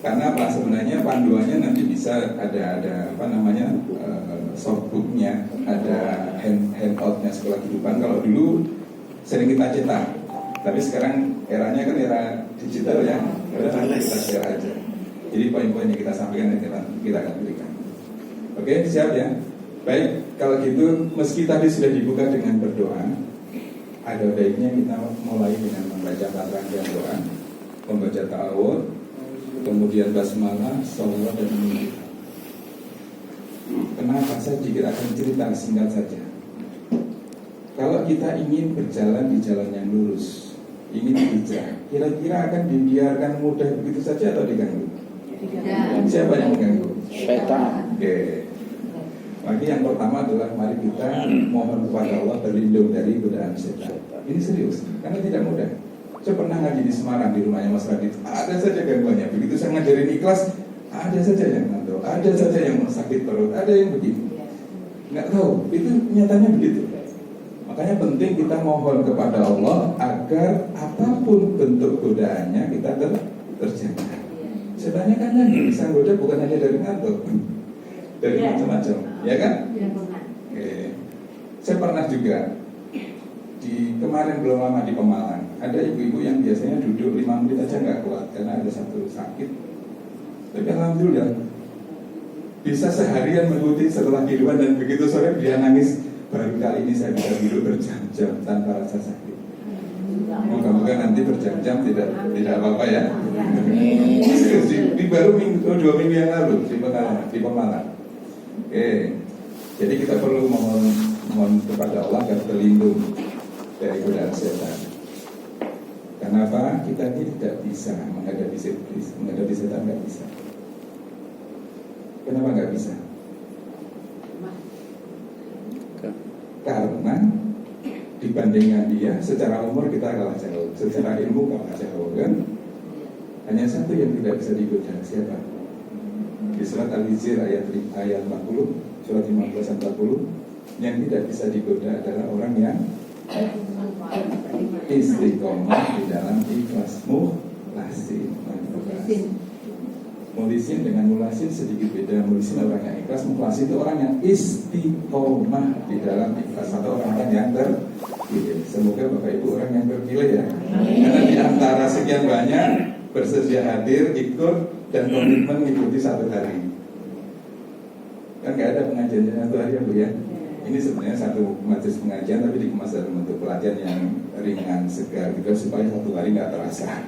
Karena apa? Sebenarnya panduannya nanti bisa ada apa namanya softbooknya, ada handoutnya sekolah kehidupan. Kalau dulu sering kita cetak, tapi sekarang eranya kan era digital ya, kita share aja. Jadi poin-poin yang kita sampaikan kita akan berikan. Oke, siap ya? Baik, kalau gitu meski tadi sudah dibuka dengan berdoa, ada baiknya kita mulai dengan membaca 4 rangkaian doa, membaca ta'awudz, kemudian basmalah, sholawat dan menghilal. Kenapa saya sedikit akan cerita singkat saja. Kalau kita ingin berjalan di jalan yang lurus, ingin hijrah, kira-kira akan dibiarkan mudah begitu saja atau diganggu? Siapa yang mengganggu? Setan. Oke. Maka yang pertama adalah mari kita mohon kepada Allah berlindung dari godaan setan. Ini serius, karena tidak mudah. Saya pernah ngaji di Semarang di rumahnya Mas Radit. Ada saja gangguannya. Begitu saya ngajarin ikhlas, ada saja yang ngantuk, ada saja yang sakit perut, ada yang begini. Nggak tahu, itu nyatanya begitu. Makanya penting kita mohon kepada Allah agar apapun bentuk godaannya kita terjaga. Setannya kan bisa goda bukan hanya dari ngantuk, dari macam-macam, ya kan? Oke. Saya pernah juga kemarin belum lama di Pemalang, ada ibu-ibu yang biasanya duduk 5 menit aja nggak kuat karena ada satu sakit. Tapi alhamdulillah bisa seharian mengikuti setelah kehidupan dan begitu sore dia nangis. Baru kali ini saya bisa duduk berjam-jam tanpa rasa sakit. Moga-moga nanti berjam-jam tidak apa-apa ya. Di baru 2 minggu yang lalu di Pemalang. Oke, jadi kita perlu mohon kepada Allah agar terlindung dari godaan setan. Kenapa? Kita tidak bisa menghadapi setan, nggak bisa. Kenapa nggak bisa? Karena dibandingkan dia, secara umur kita kalah jauh, secara ilmu kalah jauh, kan? Hanya satu yang tidak bisa digoda, siapa? Di surat Al-Hijr ayat 40, surat 15-40, yang tidak bisa digoda adalah orang yang istiqomah di dalam ikhlas, mukhlasin. Mulisin dengan mulasin sedikit beda. Mulisin orang yang ikhlas, mukhlasin itu orang yang istiqomah di dalam ikhlas, atau orang yang terpilih. Semoga Bapak Ibu orang yang terpilih ya. Karena di antara sekian banyak bersedia hadir, ikut dan komitmen mengikuti 1 hari. Kan gak ada pengajian 1 hari ya Bu ya. Ini sebenarnya satu majelis pengajian tapi dikemas dalam bentuk pelatihan yang ringan, segar juga supaya 1 hari nggak terasa.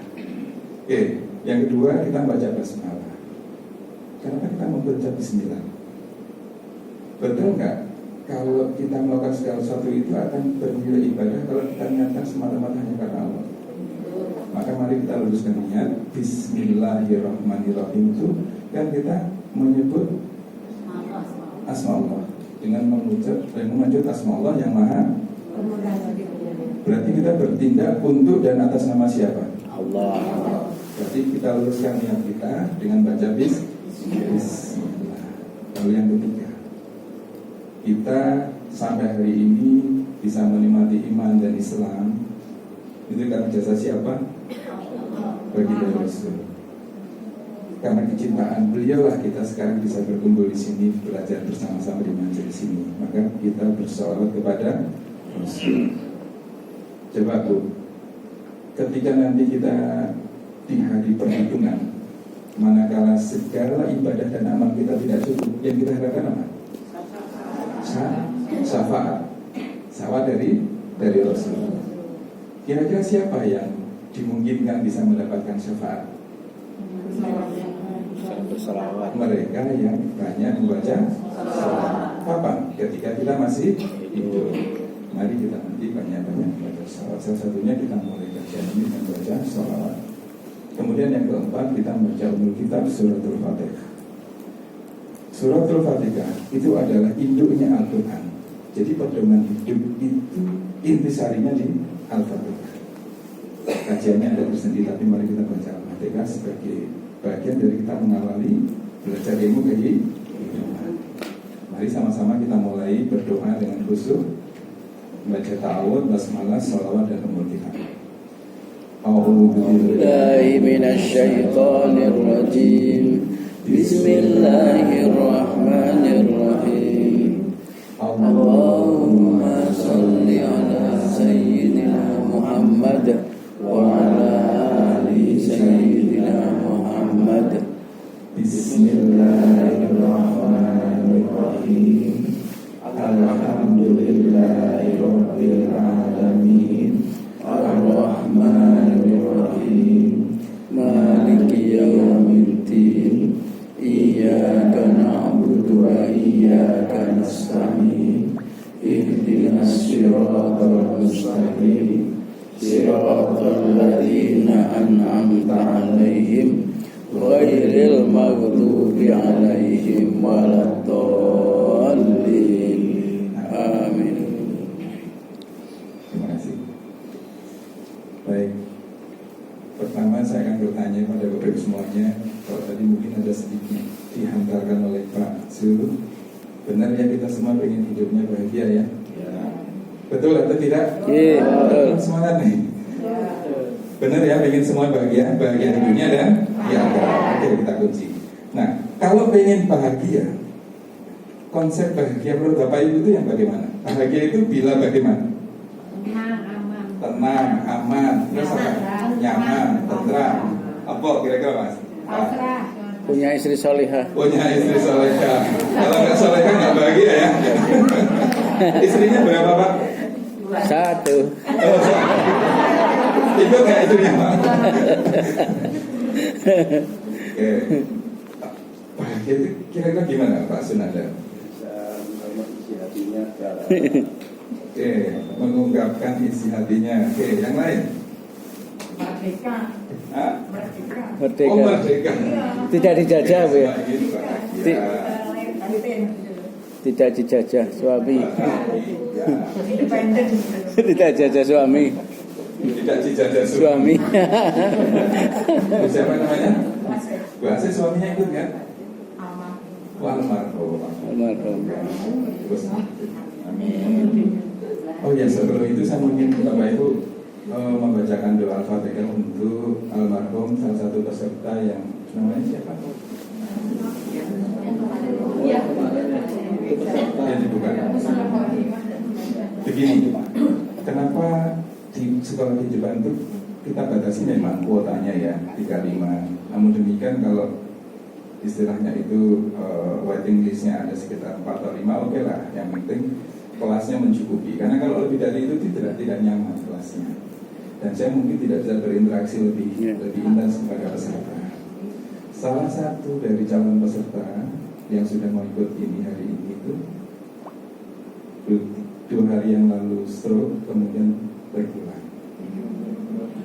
Oke, yang kedua kita baca basmalah. Kenapa kita membaca bismillah? Betul nggak? Kalau kita melakukan segala sesuatu itu akan bernilai ibadah kalau kita niatkan semata-mata hanya karena Allah. Maka mari kita luruskan niat Bismillahirrahmanirrahim itu kan kita menyebut asma Allah dengan mengucap dan memanjut asma Allah yang maha. Berarti kita bertindak untuk dan atas nama siapa? Allah. Berarti kita luruskan niat kita dengan baca bismillah. Lalu yang ketiga, kita sampai hari ini bisa menikmati iman dan Islam itu karena jasa siapa? Bagi Rasul. Karena kecintaan beliau lah kita sekarang bisa berkumpul di sini, belajar bersama-sama di majelis ini. Maka kita bersolawat kepada Rasul. Coba Bu, ketika nanti kita di hari perhitungan, manakala segala ibadah dan amal kita tidak cukup, yang kita harapkan apa? Syafaat. Syafaat dari Rasul. Kira-kira siapa yang dimungkinkan bisa mendapatkan syafaat? Mereka yang banyak membaca salawat. Kapan? Ketika kita masih hidup. Mari kita nanti banyak-banyak membaca salawat. Salah satunya kita mulai kajian ini dengan baca salawat. Kemudian yang keempat kita membaca umul kitab suratul Fatihah. Suratul Fatihah itu adalah induknya Al-Quran. Jadi pedoman hidup itu intisarinya di Al-Fatihah. Kajiannya ada tersendiri, tapi mari kita baca Al-Fatihah sebagai bagian dari kita mengawali belajar ilmu kehidupan. Mari sama-sama kita mulai berdoa dengan khusyuk, membaca ta'awudz, basmalah, sholawat dan umul kitab. billahi minasyaitonir rajim. Bismillahirrahmanirrahim. Allahumma shalli ala sayyidina Muhammad wa ala ali sayyidina Muhammad. Bismillahirrahmanirrahim. Alhamdulillahirabbil alamin. Ar-Rahmanir-Rahim. Maliki yaumiddin. Iyyaka na'budu wa iyyaka nasta'in. Ihdinas siratal mustaqim. Siratal ladzina an'amta 'alaihim ghairil maghdubi 'alaihim waladdallin. Amin. Terima kasih. Baik. Pertama saya akan bertanya pada Bapak Ibu semuanya. Kalau tadi mungkin ada sedikit dihantarkan oleh Pak Zul. Benar ya kita semua pengen hidupnya bahagia ya? Ya. Betul atau tidak? Iya, betul. Semangat nih. Benar ya, pengen semua bahagia di dunia dan di akhirat. Oke, kita kunci. Nah, kalau pengen bahagia, konsep bahagia menurut Bapak Ibu itu yang bagaimana? Bahagia itu bila bagaimana? Tenang, aman, terus apa? Nyaman, tentram. Apa kira-kira Mas? Punya istri solihah. Punya istri solehah. Kalau nggak solehah nggak bahagia ya. Istrinya berapa Pak? 1. Itu nggak istrinya Pak? Oke. Bahagia itu kira-kira gimana Pak Sunanda? Oke, mengungkapkan isi hatinya. Oke, yang lain? Merdeka. Hah? Merdeka. Oh, merdeka. Tidak dijajah, Bu ya. Tidak dijajah suami. Independen. Tidak dijajah suami. Tidak dijajah Suami. Siapa namanya? Bu Asih suaminya ikut kan? Almarhum. Almarhum. Oh ya, sebelum itu saya mungkin Bapak Ibu membacakan doa Al-Fatihah untuk almarhum salah satu peserta yang namanya siapa? Ya dibuka. Begini, kenapa di sekolah kehidupan itu kita batasi memang kuotanya ya 35. Namun demikian kalau istilahnya itu waiting listnya ada sekitar 4 atau 5, oke lah. Yang penting kelasnya mencukupi. Karena kalau lebih dari itu tidak nyaman kelasnya. Dan saya mungkin tidak bisa berinteraksi lebih intens kepada peserta. Salah satu dari calon peserta yang sudah mau ikut ini hari ini itu 2 hari yang lalu stroke, kemudian berpulang.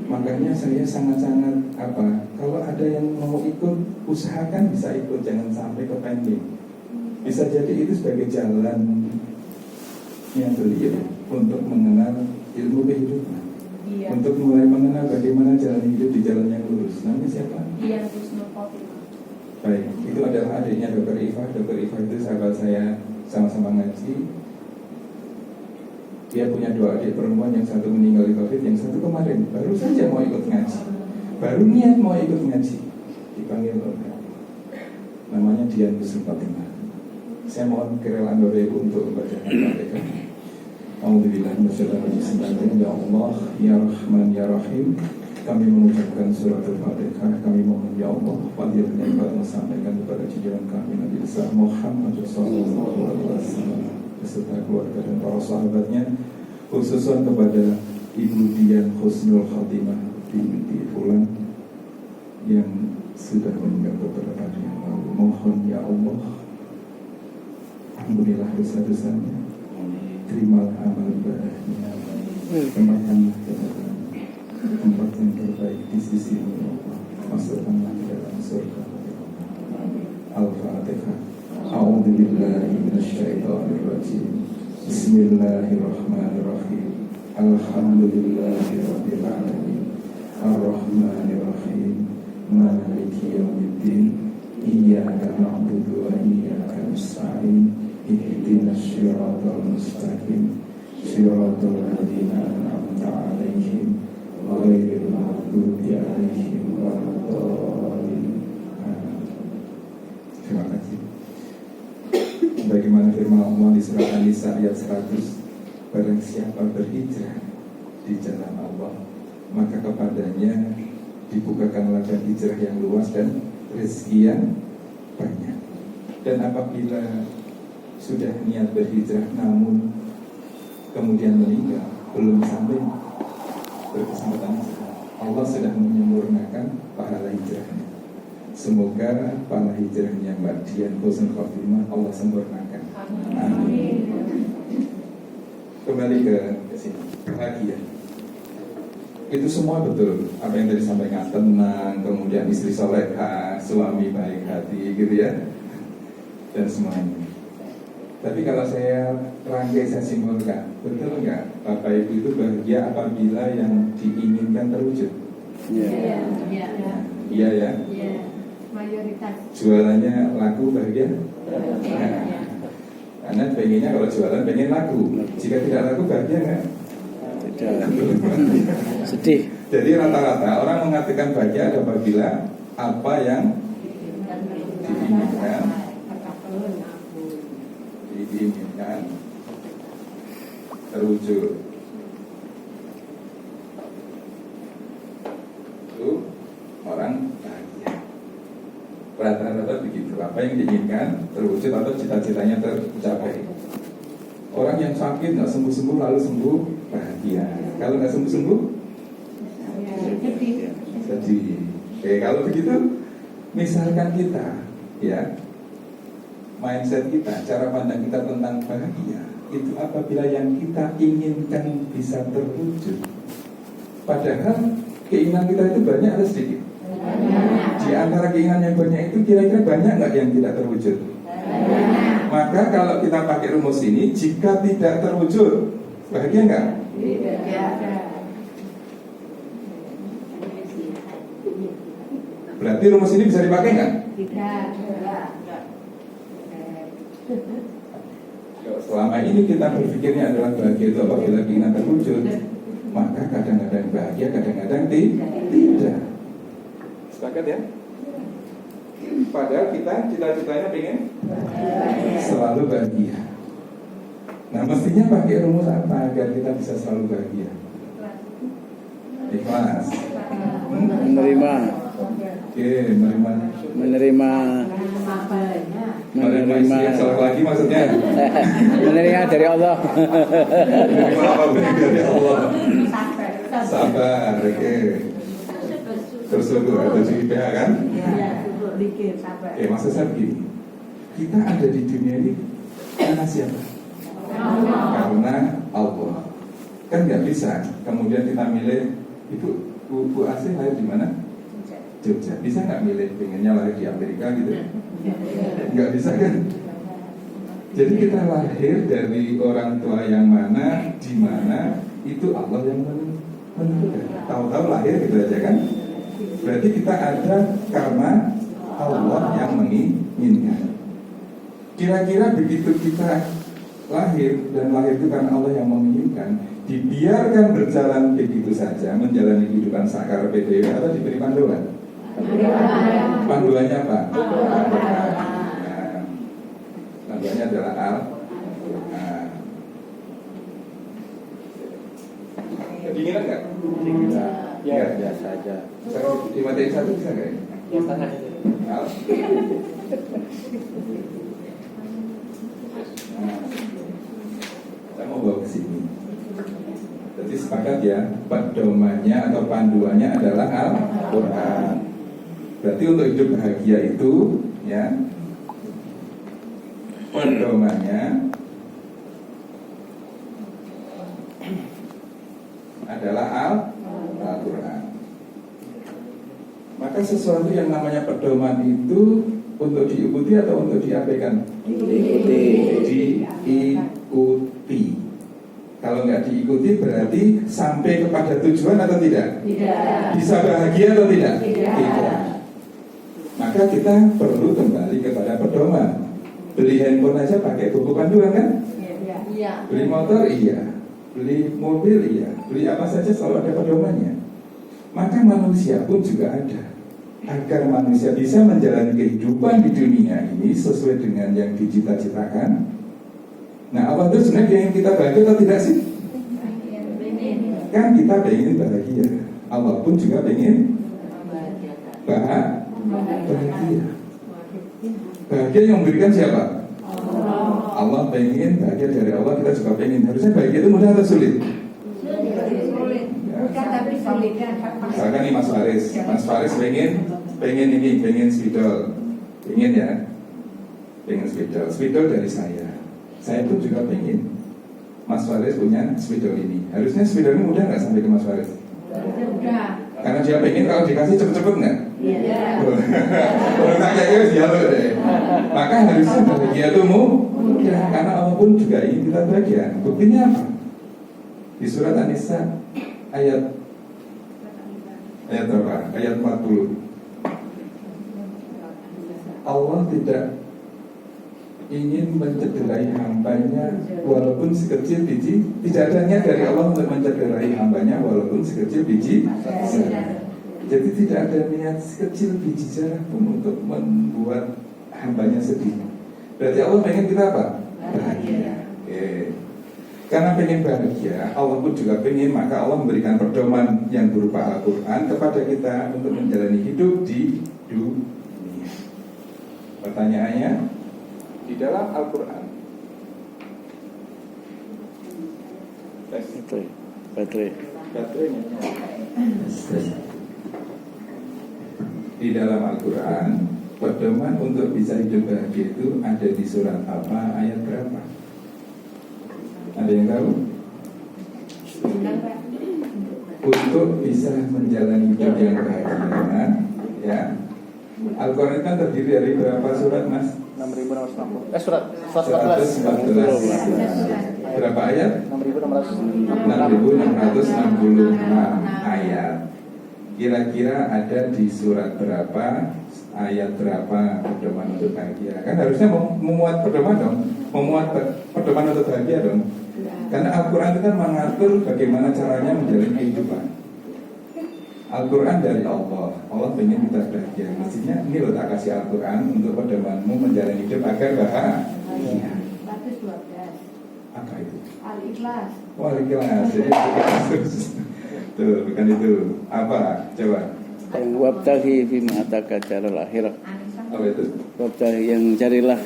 Makanya saya sangat-sangat kalau ada yang mau ikut, usahakan bisa ikut, jangan sampai ke pending. Bisa jadi itu sebagai jalan yang beliau untuk mengenal ilmu kehidupan. Iya. Untuk mulai mengenal bagaimana jalan hidup di jalan yang lurus. Namanya siapa? Iya, Husnul Khotimah. Baik, itu adalah adiknya Dr. Iva. Dr. Iva itu sahabat saya, sama-sama ngaji. Dia punya 2 adik perempuan, yang satu meninggal di COVID, yang satu kemarin baru saja mau ikut ngaji. Baru niat mau ikut ngaji, dipanggil oleh namanya Dian Husnul Khotimah. Saya mohon kerelaan Bapak Ibu untuk membacakan Al-Fatihah. Alhamdulillah, ya Allah, ya Rahman, ya Rahim. Kami mengucapkan surat Al-Fatihah. Kami mohon ya Allah, fadilahnya Bapak sampaikan kepada junjungan kami Nabi besar Muhammad sallallahu alaihi wasallam beserta keluarga dan para sahabatnya, khususnya kepada Ibu Dian Husnul Khotimah binti Fulan yang sudah meninggal beberapa hari yang lalu. Mohon ya Allah, alhamdulillah dosa-dosanya, terimalah amal ibadahnya, tempatkanlah ke dalam tempat yang terbaik di sisi-Mu ya Allah, masukkanlah ke dalam surga ya Allah. Al-Fatihah. A'udzu billahi minasyaitonir rajim. Bismillahirrahmanirrahim. Alhamdulillahirabbil alamin. Ar-Rahmanir-Rahim. Maliki yaumiddin. Iyyaka na'budu wa iyyaka nasta'in. Ihdinas siratal mustaqim. Siratal ladzina an'amta 'alaihim ghairil maghdubi 'alaihim waladdallin. Terima kasih. Bagaimana firman Allah di surat An-Nisa ayat 100, barang siapa berhijrah di jalan Allah, maka kepadanya dibukakan ladang hijrah yang luas dan rezeki yang banyak. Dan apabila sudah niat berhijrah namun kemudian meninggal, belum sampai berkesempatan hijrah, Allah sudah menyempurnakan pahala hijrahnya. Semoga pahala hijrahnya Mbak Dian Husnul Khotimah Allah sempurnakan. Amin. Kembali ke sini lagi ya. Itu semua betul. Apa yang tadi sampaikan, tenang, kemudian istri solehah, suami baik hati, gitu ya, dan semuanya. Tapi kalau saya rangkai, saya simpulkan, betul nggak Bapak Ibu itu bahagia apabila yang diinginkan terwujud? Iya. Iya ya. Mayoritas. Jualannya laku bahagia? Iya. Karena pengennya kalau jualan pengen laku. Jika tidak laku bahagia nggak? Tidak. Sedih. Jadi rata-rata orang mengatakan bahagia apabila apa yang diinginkan terwujud. Itu orang bahagia. Rata-rata begitu. Apa yang diinginkan terwujud atau cita-citanya tercapai. Orang yang sakit nggak sembuh-sembuh lalu sembuh bahagia. Kalau nggak sembuh-sembuh sedih. Oke, kalau begitu misalkan kita ya, mindset kita, cara pandang kita tentang bahagia itu apabila yang kita inginkan bisa terwujud. Padahal keinginan kita itu banyak atau sedikit? Di antara keinginan yang banyak itu kira-kira banyak nggak yang tidak terwujud? Maka kalau kita pakai rumus ini, jika tidak terwujud, bahagia nggak? Berarti rumus ini bisa dipakai nggak? Selama ini kita berpikirnya adalah bahagia itu apabila keinginan terwujud, maka kadang-kadang bahagia, kadang-kadang tidak. Sepakat ya? Padahal kita cita-citanya pengen selalu bahagia. Nah, mestinya pakai rumus apa agar kita bisa selalu bahagia? Ikhlas. Menerima. Oke, menerima salah lagi maksudnya. Menerima dari Allah. Menerima apa dari Allah? Sabar, oke. Bersyukur atau IPH kan? Maksud saya begini, kita ada di dunia ini karena siapa? Karena Allah. Kan nggak bisa kemudian kita milih ibu asli lahir di mana? Jogja. Bisa nggak milih pengennya lahir di Amerika gitu? Nggak bisa kan? Jadi kita lahir dari orang tua yang mana, di mana, itu Allah yang menentukan. Tahu-tahu lahir gitu aja kan? Berarti kita ada karena Allah yang menginginkan. Kira-kira begitu kita lahir, dan lahir itu karena Allah yang menginginkan, dibiarkan berjalan begitu saja, menjalani kehidupan sakar PDW atau diberi panduan? Panduannya apa? Panduannya adalah Al-Quran. Kedinginan nggak? Ya, biasa aja. Di materi satu bisa nggak ya? Yang tengah itu. Saya mau bawa ke sini. Jadi sepakat ya, pedomannya atau panduannya adalah Al-Quran. Berarti untuk hidup bahagia itu, ya, pedomannya adalah Al-Quran. Maka sesuatu yang namanya pedoman itu untuk diikuti atau untuk diabaikan? Diikuti. Kalau nggak diikuti berarti sampai kepada tujuan atau tidak? Tidak. Bisa bahagia atau tidak? Tidak. Maka kita perlu kembali kepada pedoman. Beli handphone aja pakai buku panduan kan? Iya. Beli motor iya, beli mobil iya, beli apa saja selalu ada pedomannya. Maka manusia pun juga ada. Agar manusia bisa menjalani kehidupan di dunia ini sesuai dengan yang dicita-citakan. Nah, Allah itu sebenarnya ingin kita bahagia atau tidak sih? Kan kita pengen bahagia. Allah pun juga pengen bahagia. Bahagia yang memberikan siapa? Allah pengen bahagia dari Allah, kita juga pengen. Harusnya bahagia itu mudah atau sulit? Bukan tapi sulit. Misalkan nih Mas Faris pengen ini, pengen spidol, pengen ya, pengen spidol dari saya pun juga pengen. Mas Faris punya spidol ini, harusnya spidol ini mudah nggak sampai ke Mas Faris? Udah. Karena dia pengen, kalau dikasih cepet-cepet nggak? Iya. Kalau nanya ya dialog deh. Maka harusnya bahagia itu mudah, karena Allah pun juga ingin kita bahagia. Buktinya apa? Di surat An-Nisa ayat berapa? Ayat 40. Allah tidak ingin mencederai hambanya walaupun sekecil biji. Tidak ada niat dari Allah untuk mencederai hambanya walaupun sekecil biji zarah. Jadi tidak ada niat sekecil biji zarah pun untuk membuat hambanya sedih. Berarti Allah pengen kita apa? Bahagia. Karena pengen bahagia, Allah pun juga pengen, maka Allah memberikan pedoman yang berupa Al-Quran kepada kita untuk menjalani hidup di dunia. Pertanyaannya, di dalam Al-Quran Baterai. Di dalam Al-Quran, pedoman untuk bisa hidup bahagia itu ada di surat apa, ayat berapa? Ada yang tahu? Untuk bisa menjalani hidup yang bahagia, ya. Al-Quran kan terdiri dari berapa surat, Mas? 6.660. Surat 114. Berapa ayat? 6.666 ayat. Kira-kira ada di surat berapa, ayat berapa pedoman untuk bahagia? Kan harusnya memuat pedoman dong, memuat pedoman untuk bahagia dong. Karena Al-Quran itu kan mengatur bagaimana caranya menjalani kehidupan. Al-Quran dari Allah, Allah pengen kita bahagia. Mestinya ini loh tak kasih Al-Quran untuk pedomanmu menjalani hidup agar bahagia. 112. Apa itu? Al-Ikhlas. Wah, ikhlas. Jadi tuh, bukan itu. Apa? Coba. Yang wabtaghi fima ataka jalal akhirah. Apa itu? Wabtaghi, yang carilah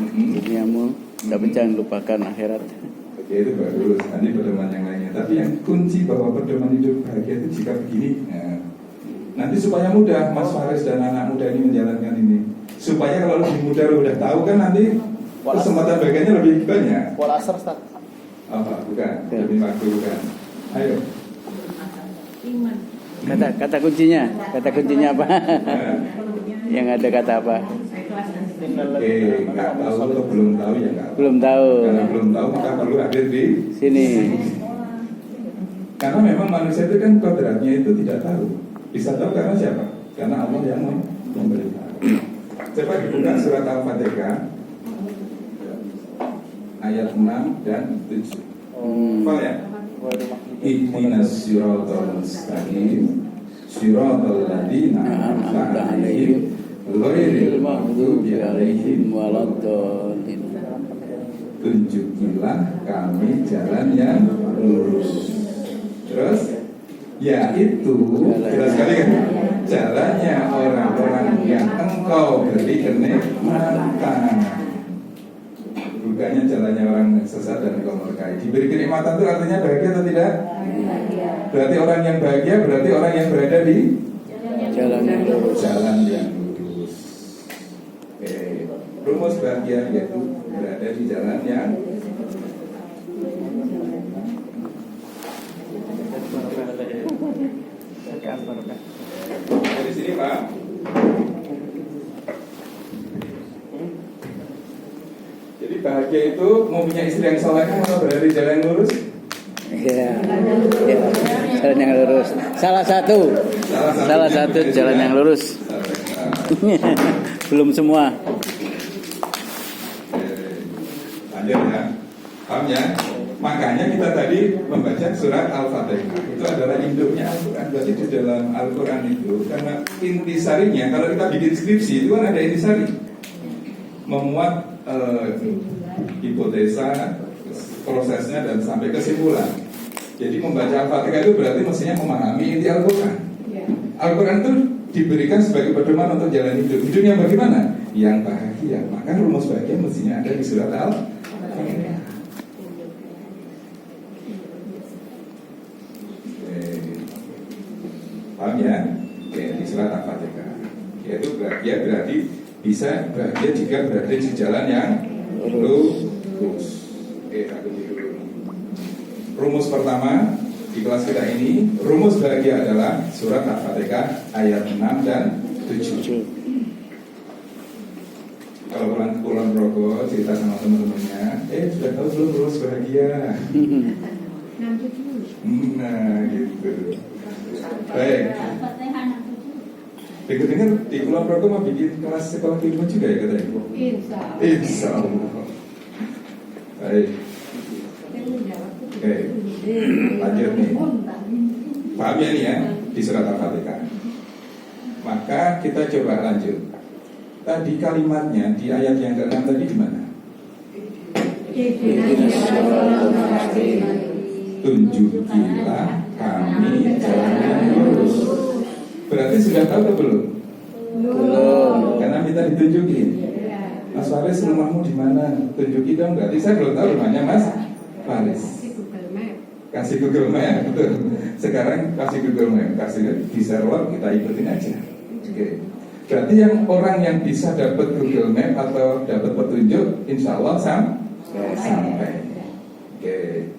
duniamu, tapi jangan lupakan akhirat. Oke, itu bagus. Nanti pedoman yang lainnya. Tapi yang kunci bahwa pedoman hidup bahagia itu jika begini. Nah, nanti supaya mudah Mas Faris dan anak muda ini menjalankan ini. Supaya kalau lebih mudah udah tahu kan nanti kesempatan bahagianya lebih banyak. Wal asr, Ustaz. Apa? Bukan. Lebih waktu bukan. Ayo. Iman. Kata kuncinya apa? Yang ada kata apa? Nggak tahu atau belum tahu ya nggak. Belum tahu. Karena belum tahu maka perlu hadir di Sini. Karena memang manusia itu kan kodratnya itu tidak tahu. Bisa tahu karena siapa? Karena Allah yang memberitahu. Coba dibuka surat Al-Fatihah ayat 6 dan 7. Apa ya? Ihdinas siratal mustaqim siratal ladzina an'amta 'alaihim ghairil maghdubi 'alaihim waladdallin. Tunjukilah kami jalan yang lurus. Terus yaitu jelas sekali kan? Jalannya orang-orang yang engkau beri kenikmatan. Bukannya jalannya orang sesat dan engkau murkai. Diberi kenikmatan itu artinya bahagia atau tidak? Berarti orang yang bahagia berarti orang yang berada di Jalan yang lurus. jalan yang lurus. Rumus bahagia yaitu berada di jalan yang dari sini Pak. Jadi bahagia itu mau punya istri yang soleh atau berada di jalan yang lurus? Ya, jalan yang lurus. Salah satu jalan yang lurus. Belum semua. Lanjut ya. Paham ya? Makanya kita tadi membaca surat Al-Fatihah. Itu adalah induknya Al-Quran. Berarti di dalam Al-Quran itu, karena intisarinya, kalau kita bikin skripsi itu kan ada intisari, memuat hipotesa, prosesnya, dan sampai kesimpulan. Jadi membaca Al-Fatihah itu berarti mestinya memahami inti Al-Quran. Al-Quran itu diberikan sebagai pedoman untuk jalan hidup. Hidupnya bagaimana? Yang bahagia. Maka rumus bahagia mestinya ada di surat Al-Fatihah. Paham ya? Oke, di surat Al-Fatihah. Yaitu bahagia berarti bisa bahagia jika berada di jalan yang lurus. Oke, aku dulu. Rumus pertama di kelas kita ini, rumus bahagia adalah surat Al-Fatihah ayat 6 dan 7. Kalau pulang ke Kulon Progo cerita sama teman-temannya, sudah tahu belum rumus bahagia? Nah, gitu. Baik. Dengar-dengar di Kulon Progo mau bikin kelas sekolah keilmuan juga ya katanya? Insya Allah. Baik. Oke, lanjut nih. Paham ya nih ya di surat Al-Fatihah. Maka kita coba lanjut. Tadi kalimatnya di ayat yang ke-6 tadi gimana? Tunjukilah kami jalan yang lurus. Berarti sudah tahu atau belum? Belum. Karena minta ditunjukin. Mas Faris, rumahmu di mana? Tunjuki dong. Berarti saya belum tahu rumahnya Mas Faris. Kasih Google Map, betul. Sekarang kasih Google Map, kasih di server, kita ikutin aja. Oke. Berarti yang orang yang bisa dapat Google Map atau dapat petunjuk, insya Allah sampai. Oke.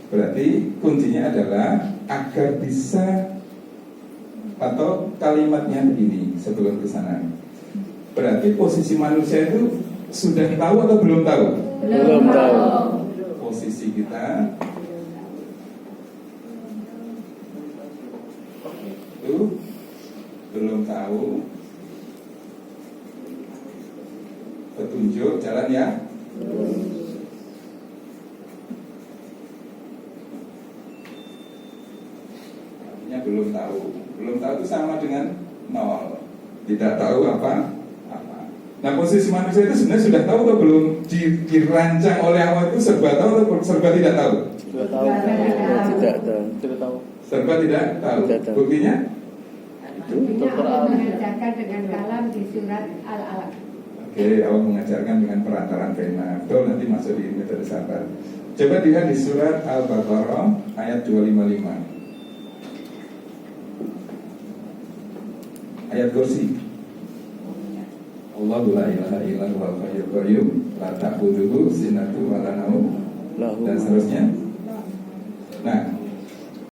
Berarti kuncinya adalah agar bisa, atau kalimatnya begini sebelum ke sana. Berarti posisi manusia itu sudah tahu atau belum tahu? Belum tahu. Posisi kita itu belum tahu. Petunjuk jalan ya. Artinya belum tahu. Belum tahu itu sama dengan nol. Tidak tahu apa. Nah, posisi manusia itu sebenarnya sudah tahu atau belum? Dirancang oleh Allah itu serba tahu atau serba tidak tahu? Tidak tahu. Tidak tahu. Tidak tahu. Serba tidak tahu. Tidak tahu. Buktinya? Allah mengajarkan dengan kalam di surat Al-Alaq. Oke, Allah mengajarkan dengan perantaran pena. Betul, nanti masuk di metode sabar. Coba lihat di surat Al-Baqarah ayat 255. Ayat kursi. Allahu la ilaha illa huwal hayyul qayyum la ta'khudhuhu sinatun wa la naum, dan seterusnya. Nah,